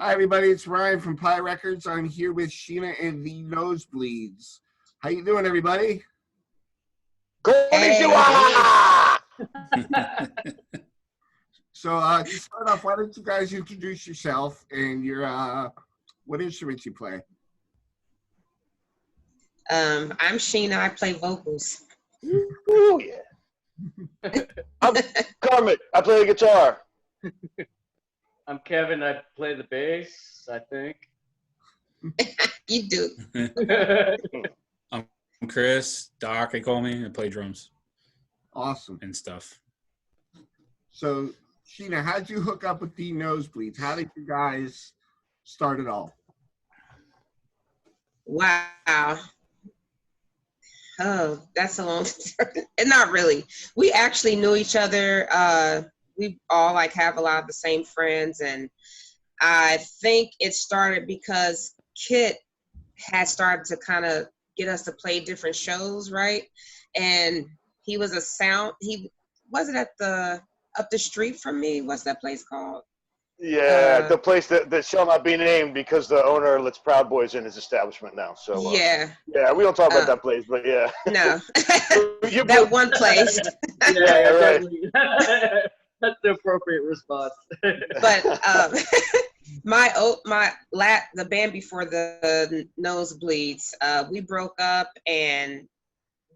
Hi, everybody. It's Ryan from Pie Records. I'm here with Sheena and Thee Nosebleeds. How you doing, everybody? Konnichiwa! So, to start off, why don't you guys introduce yourself and your what instruments you play? I'm Sheena. I play vocals. Ooh, yeah. I'm Carmen. I play the guitar. I'm Kevin. I play the bass, I think. You do. I'm Chris. Doc, they call me. I play drums Awesome. and stuff. So, Sheena, how'd you hook up with Thee Nosebleeds? How did you guys start it all? Wow. Oh, that's a long story. And not really. We actually knew each other. We all have a lot of the same friends, and I think it started because Kit had started to kind of get us to play different shows, right? And he was he wasn't at up the street from me. What's that place called? Yeah, the place that shall not be named because the owner lets Proud Boys in his establishment now. So yeah, we don't talk about that place, but yeah. No, that one place. Yeah, right. definitely. That's the appropriate response. But the band before the Nosebleeds, we broke up, and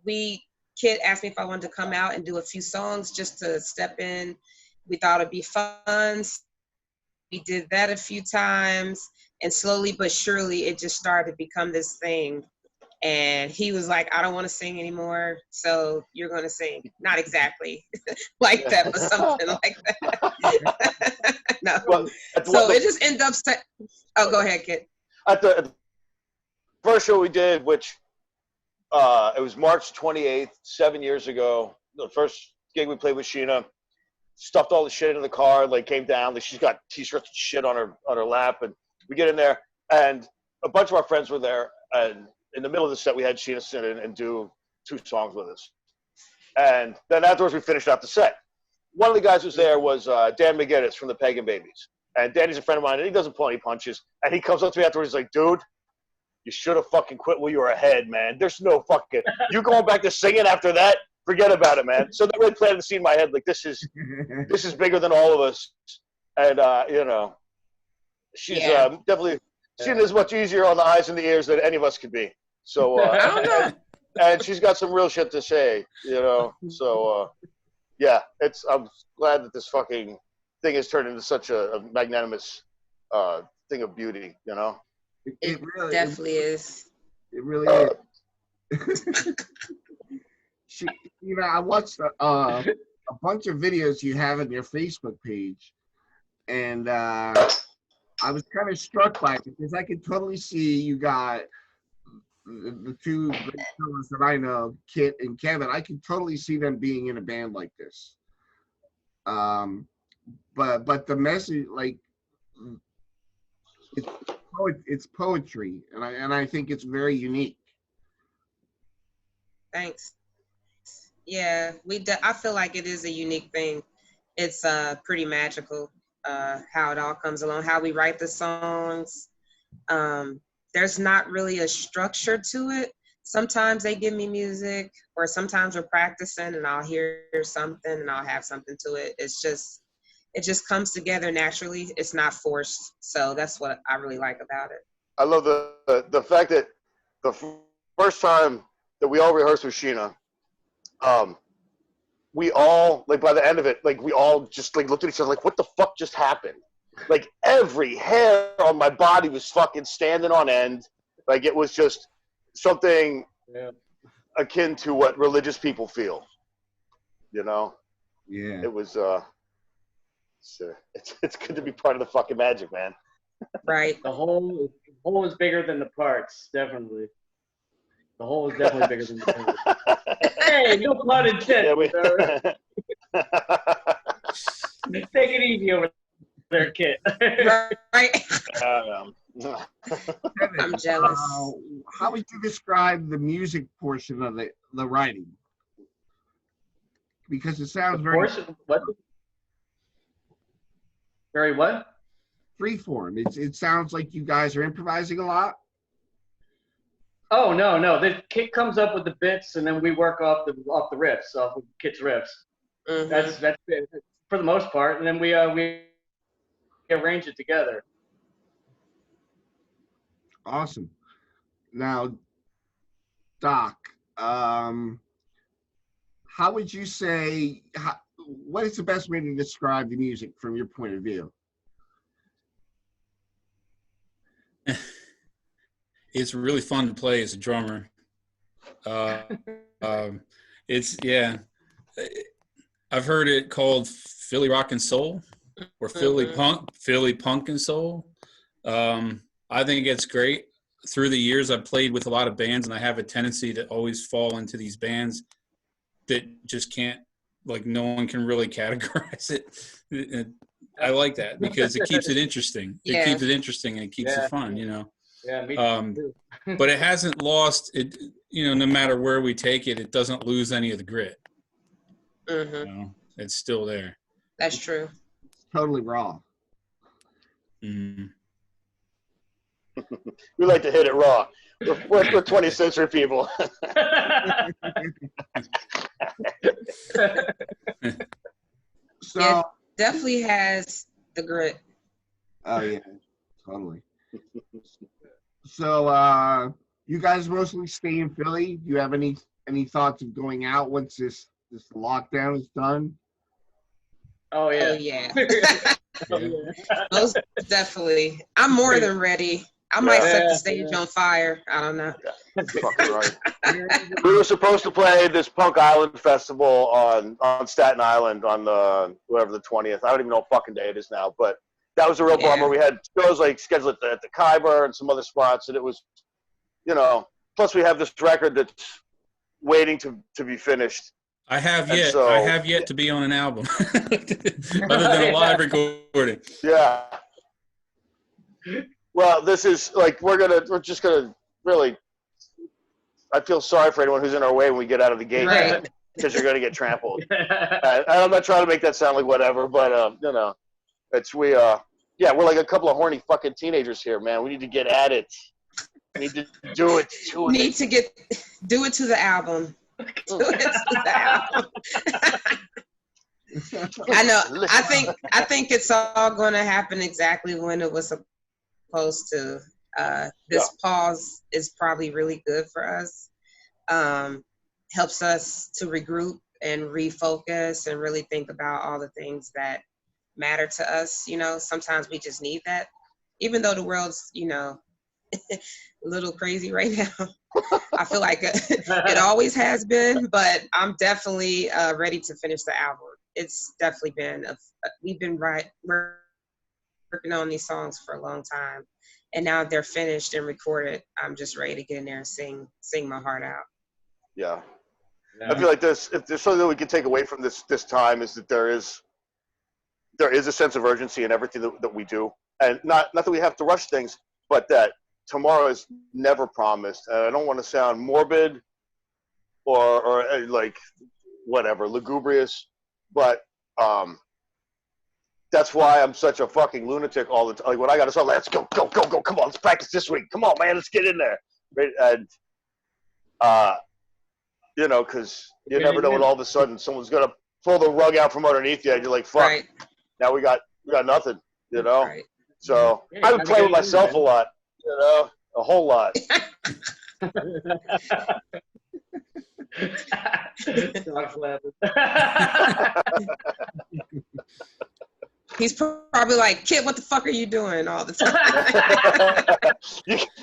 Kid asked me if I wanted to come out and do a few songs just to step in. We thought it'd be fun. We did that a few times, and slowly but surely it just started to become this thing. And he was like, I don't want to sing anymore, so you're going to sing. Not exactly like that, but something like that. No. Well, so it just ended up oh, go ahead, Kid. At the first show we did, which it was March 28th, 7 years ago, the first gig we played with Sheena, stuffed all the shit into the car, came down, she's got t-shirts and shit on her lap, and we get in there, and a bunch of our friends were there, and in the middle of the set, we had Sheena sit in and do 2 songs with us. And then afterwards, we finished out the set. One of the guys who was there was Dan McGinnis from the Pagan Babies. And Danny's a friend of mine, and he doesn't pull any punches. And he comes up to me afterwards, he's like, dude, you should have fucking quit while you were ahead, man. There's no fucking, you going back to singing after that? Forget about it, man. So that really planted the seed in my head, this is bigger than all of us. And, she's definitely, Sheena is much easier on the eyes and the ears than any of us could be. So, I don't know. and she's got some real shit to say, So, I'm glad that this fucking thing has turned into such a magnanimous thing of beauty, It really definitely is. It really is. I watched a bunch of videos you have on your Facebook page, and I was kind of struck by it because I could totally see you got the 2 great fellas that I know, Kit and Kevin. I could totally see them being in a band like this. But the message, it's poetry, and I think it's very unique. Thanks. Yeah, I feel like it is a unique thing. It's pretty magical how it all comes along, how we write the songs. There's not really a structure to it. Sometimes they give me music, or sometimes we're practicing and I'll hear something and I'll have something to it. It just comes together naturally. It's not forced. So that's what I really like about it. I love the fact that the first time that we all rehearsed with Sheena, we all, by the end of it, we all just looked at each other what the fuck just happened? Every hair on my body was fucking standing on end. It was just something akin to what religious people feel, Yeah. It was, it's good to be part of the fucking magic, man. Right. The whole is bigger than the parts, definitely. The whole is definitely bigger than the parts. Hey, no pun intended. Yeah, take it easy over there, Kit. Right. Kevin, I'm jealous. How would you describe the music portion of the writing? Because it sounds very. What? Very what? free form? It sounds like you guys are improvising a lot. Oh no! The Kit comes up with the bits, and then we work off the riffs, off of Kit's riffs. Mhm. That's it, for the most part, and then we arrange it together. Awesome. Now, Doc, how would you say? What is the best way to describe the music from your point of view? It's really fun to play as a drummer. It's I've heard it called Philly rock and soul or Philly punk and soul. I think it's great. Through the years, I've played with a lot of bands, and I have a tendency to always fall into these bands that just can't, like, no one can really categorize it. I like that because it keeps it interesting. It keeps it interesting and it keeps it fun, you know. Yeah, me too. But it hasn't lost it. You know, no matter where we take it, it doesn't lose any of the grit. Mhm. You know, it's still there. That's true. It's totally raw. Mm. We like to hit it raw. We're 20th century people. So, Yeah. Definitely has the grit. oh yeah, totally. So, you guys mostly stay in Philly. Do you have any thoughts of going out once this lockdown is done? Oh yeah. Oh yeah. Most definitely. I'm more than ready. I might set the stage on fire. I don't know. Fucking right. We were supposed to play this Punk Island festival on Staten Island on the whatever the 20th. I don't even know what fucking day it is now, but that was a real bummer. We had shows like scheduled at the Khyber and some other spots, and it was, you know. Plus, we have this record that's waiting to be finished. I have yet to be on an album, other than a live recording. Yeah. Well, this is like we're just gonna really. I feel sorry for anyone who's in our way when we get out of the gate, Right. because you're gonna get trampled. And I'm not trying to make that sound like whatever, but you know, we're like a couple of horny fucking teenagers here, man. We need to get at it. We need to do it. Do it to the album. Do it to the album. I know. I think it's all going to happen exactly when it was supposed to. This pause is probably really good for us. Helps us to regroup and refocus and really think about all the things that matter to us. You know, sometimes we just need that, even though the world's, you know, a little crazy right now. I feel like it always has been, but I'm definitely ready to finish the album. It's definitely been we've been working on these songs for a long time, and now they're finished and recorded. I'm just ready to get in there and sing my heart out. Yeah. I feel like if there's something that we can take away from this time is that there is a sense of urgency in everything that we do, and not that we have to rush things, but that tomorrow is never promised. And I don't want to sound morbid or like whatever lugubrious, but that's why I'm such a fucking lunatic all the time. Like when I got to say, let's go, come on, let's practice this week. Come on, man, let's get in there. Right? And you know, because you never know when all of a sudden someone's gonna pull the rug out from underneath you, and you're like, fuck. Right. Now we got nothing, you know. Right. So I would play with myself a lot, you know, a whole lot. He's probably like, "Kid, what the fuck are you doing all the time?"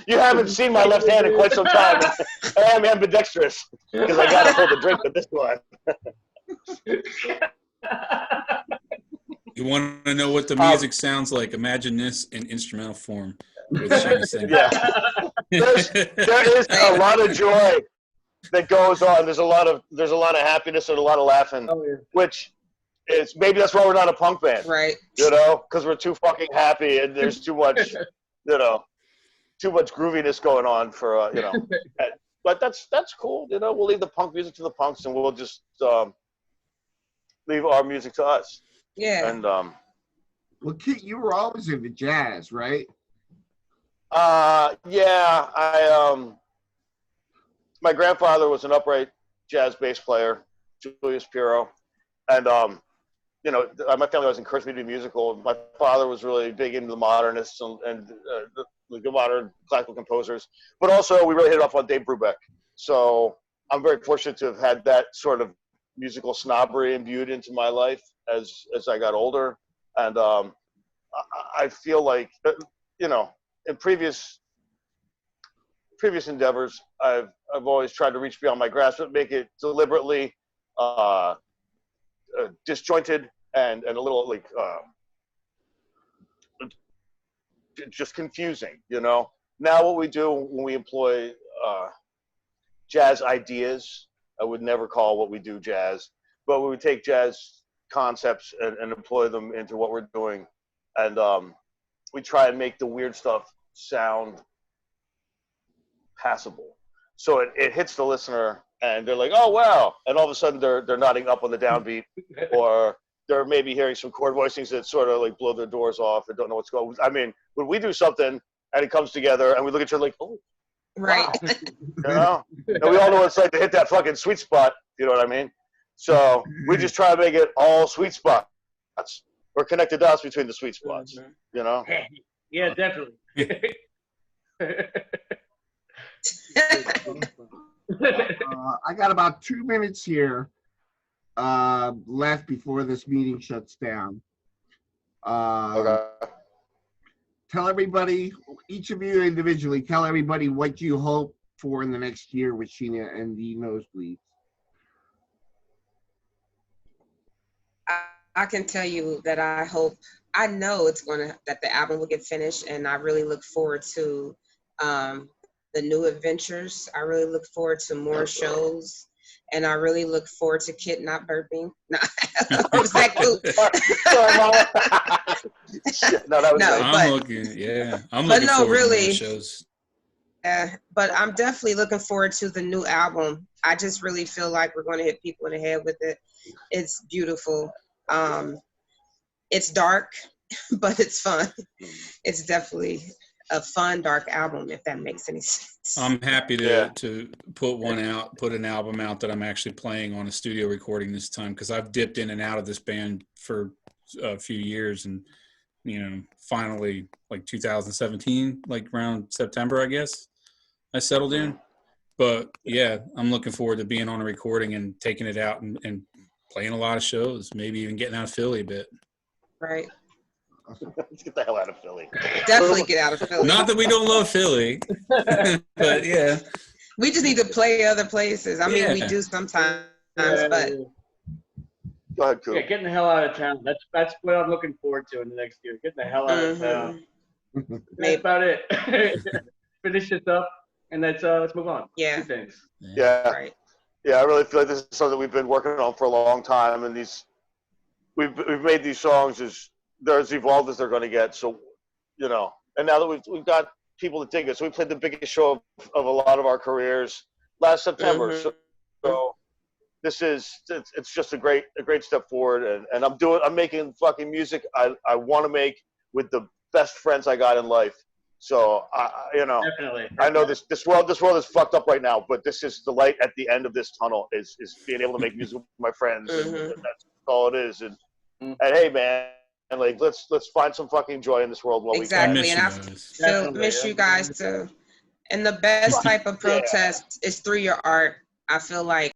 you haven't seen my left hand in quite some time. I am ambidextrous because I got to hold the drink with this one. You want to know what the music sounds like? Imagine this in instrumental form. With Sheena singing. Yeah. There is a lot of joy that goes on. There's a lot of happiness and a lot of laughing, which is maybe that's why we're not a punk band, Right? You know, because we're too fucking happy and there's too much, you know, too much grooviness going on for you know. But that's cool, you know. We'll leave the punk music to the punks, and we'll just leave our music to us. Yeah. And Well, Kit, you were always into jazz, right? Yeah, my grandfather was an upright jazz bass player, Julius Piro, and my family always encouraged me to be musical. My father was really big into the modernists and the modern classical composers, but also we really hit off on Dave Brubeck. So I'm very fortunate to have had that sort of musical snobbery imbued into my life as I got older, and I feel like in previous endeavors, I've always tried to reach beyond my grasp, but make it deliberately disjointed and a little like just confusing. Now what we do when we employ jazz ideas, I would never call what we do jazz, but we would take jazz concepts and employ them into what we're doing, and we try and make the weird stuff sound passable. So it hits the listener and they're like, oh, wow. And all of a sudden they're nodding up on the downbeat, or they're maybe hearing some chord voicings that sort of like blow their doors off and don't know what's going on. I mean, when we do something and it comes together and we look at each other like, oh, Right. wow. And we all know what it's like to hit that fucking sweet spot. You know what I mean? So we just try to make it all sweet spots. We're connected dots between the sweet spots, Yeah, definitely. I got about 2 minutes here left before this meeting shuts down. Okay. Tell everybody, each of you individually, tell everybody what you hope for in the next year with Sheena and Thee Nosebleeds. I can tell you that I know that the album will get finished, and I really look forward to the new adventures. I really look forward to more shows, and I really look forward to Kit not burping. No, was that cool? Shit, no, that was No, nice. I'm looking forward really, to more shows. But I'm definitely looking forward to the new album. I just really feel like we're going to hit people in the head with it. It's beautiful. It's dark, but it's fun. It's definitely a fun, dark album, if that makes any sense. I'm happy to put an album out that I'm actually playing on a studio recording this time, because I've dipped in and out of this band for a few years, and finally, like 2017, like around September, I guess, I settled in. But yeah, I'm looking forward to being on a recording and taking it out and playing a lot of shows, maybe even getting out of Philly a bit. Right. Let's get the hell out of Philly. Definitely get out of Philly. Not that we don't love Philly, but yeah. We just need to play other places. I mean, we do sometimes, but Go ahead, Coop. Yeah, getting the hell out of town. That's what I'm looking forward to in the next year. Getting the hell out of town. That's about it. Finish this up, and let's move on. Yeah. Two things. Yeah. Right. Yeah, I really feel like this is something we've been working on for a long time, and we've made these songs they're as evolved as they're going to get. So, and now that we've got people to dig it. So we played the biggest show of a lot of our careers last September. So this it's just a great step forward, and I'm making fucking music I want to make with the best friends I got in life. So Definitely. I know this world is fucked up right now, but this is the light at the end of this tunnel is being able to make music with my friends, and that's all it is. And hey, man, and like let's find some fucking joy in this world while exactly. we And I miss you guys too. And the best type of protest is through your art. I feel like